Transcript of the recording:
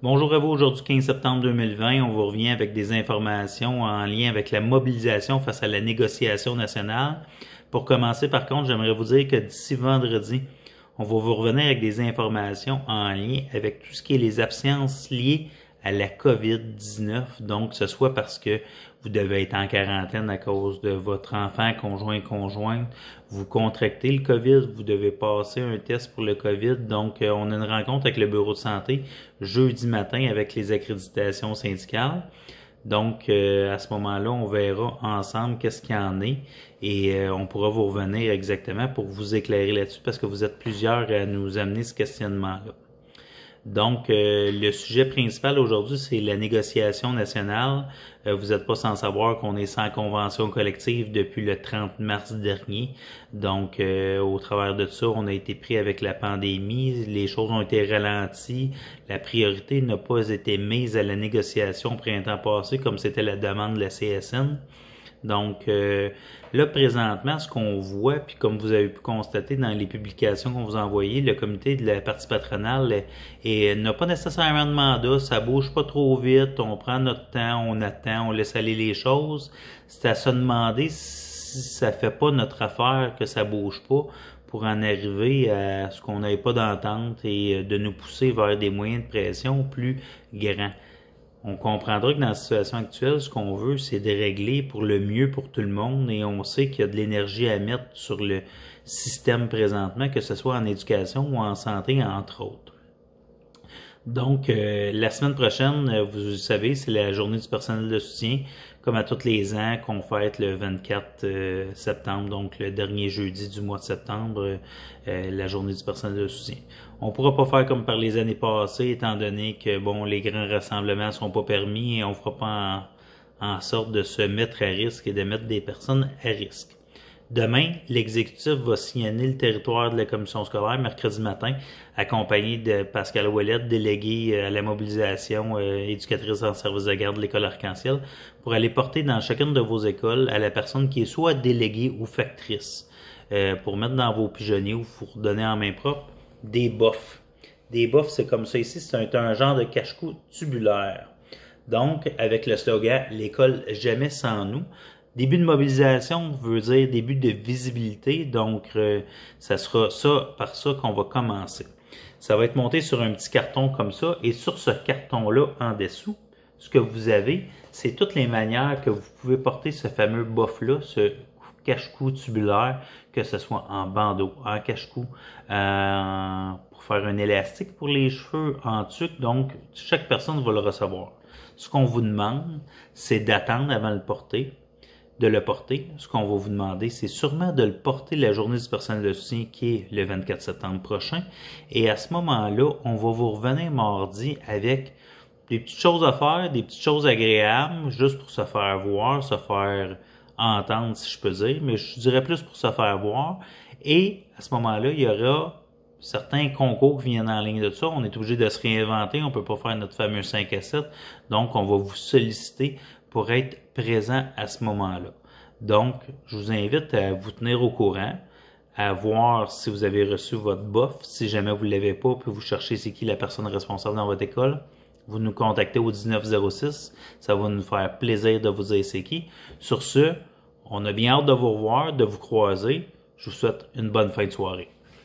Bonjour à vous, aujourd'hui 15 septembre 2020, on vous revient avec des informations en lien avec la mobilisation face à la négociation nationale. Pour commencer par contre, j'aimerais vous dire que d'ici vendredi, on va vous revenir avec des informations en lien avec tout ce qui est les absences liées à la COVID-19. Donc, que ce soit parce que vous devez être en quarantaine à cause de votre enfant, conjointe, vous contractez le COVID, vous devez passer un test pour le COVID. Donc, on a une rencontre avec le bureau de santé jeudi matin avec les accréditations syndicales. Donc, à ce moment-là, on verra ensemble qu'est-ce qu'il y en est et on pourra vous revenir exactement pour vous éclairer là-dessus parce que vous êtes plusieurs à nous amener ce questionnement-là. Donc, le sujet principal aujourd'hui, c'est la négociation nationale. Vous n'êtes pas sans savoir qu'on est sans convention collective depuis le 30 mars dernier. Donc, au travers de ça, on a été pris avec la pandémie. Les choses ont été ralenties. La priorité n'a pas été mise à la négociation au printemps passé, comme c'était la demande de la CSN. Donc, là, présentement, ce qu'on voit, puis comme vous avez pu constater dans les publications qu'on vous a envoyées, le comité de la partie patronale n'a pas nécessairement de mandat, ça bouge pas trop vite, on prend notre temps, on attend, on laisse aller les choses. C'est à se demander si ça fait pas notre affaire que ça bouge pas pour en arriver à ce qu'on n'ait pas d'entente et de nous pousser vers des moyens de pression plus grands. On comprendra que dans la situation actuelle, ce qu'on veut, c'est de régler pour le mieux pour tout le monde et on sait qu'il y a de l'énergie à mettre sur le système présentement, que ce soit en éducation ou en santé, entre autres. Donc, la semaine prochaine, vous savez, c'est la journée du personnel de soutien, comme à tous les ans, qu'on fête le 24 septembre, donc le dernier jeudi du mois de septembre, la journée du personnel de soutien. On pourra pas faire comme par les années passées, étant donné que, bon, les grands rassemblements sont pas permis et on fera pas en sorte de se mettre à risque et de mettre des personnes à risque. Demain, l'exécutif va sillonner le territoire de la commission scolaire mercredi matin, accompagné de Pascal Ouellette, délégué à la mobilisation éducatrice en service de garde de l'école Arc-en-Ciel, pour aller porter dans chacune de vos écoles à la personne qui est soit déléguée ou factrice, pour mettre dans vos pigeonniers ou pour donner en main propre des bofs. Des bofs, c'est comme ça ici, c'est un genre de cache-cou tubulaire. Donc, avec le slogan « L'école jamais sans nous », début de mobilisation veut dire début de visibilité, donc ça sera ça par ça qu'on va commencer. Ça va être monté sur un petit carton comme ça, et sur ce carton-là, en dessous, ce que vous avez, c'est toutes les manières que vous pouvez porter ce fameux bof-là, ce cache-cou tubulaire, que ce soit en bandeau, en cache-cou, pour faire un élastique pour les cheveux, en tuque, donc chaque personne va le recevoir. Ce qu'on vous demande, c'est d'attendre avant de le porter. Ce qu'on va vous demander, c'est sûrement de le porter la journée du personnel de soutien qui est le 24 septembre prochain. Et à ce moment-là, on va vous revenir mardi avec des petites choses à faire, des petites choses agréables, juste pour se faire voir, se faire entendre, si je peux dire, mais je dirais plus pour se faire voir. Et à ce moment-là, il y aura certains concours qui viennent en ligne de ça. On est obligé de se réinventer, on peut pas faire notre fameux 5 à 7. Donc, on va vous solliciter pour être présent à ce moment-là. Donc, je vous invite à vous tenir au courant, à voir si vous avez reçu votre bof. Si jamais vous ne l'avez pas, puis vous cherchez c'est qui la personne responsable dans votre école, vous nous contactez au 1906. Ça va nous faire plaisir de vous dire c'est qui. Sur ce, on a bien hâte de vous revoir, de vous croiser. Je vous souhaite une bonne fin de soirée.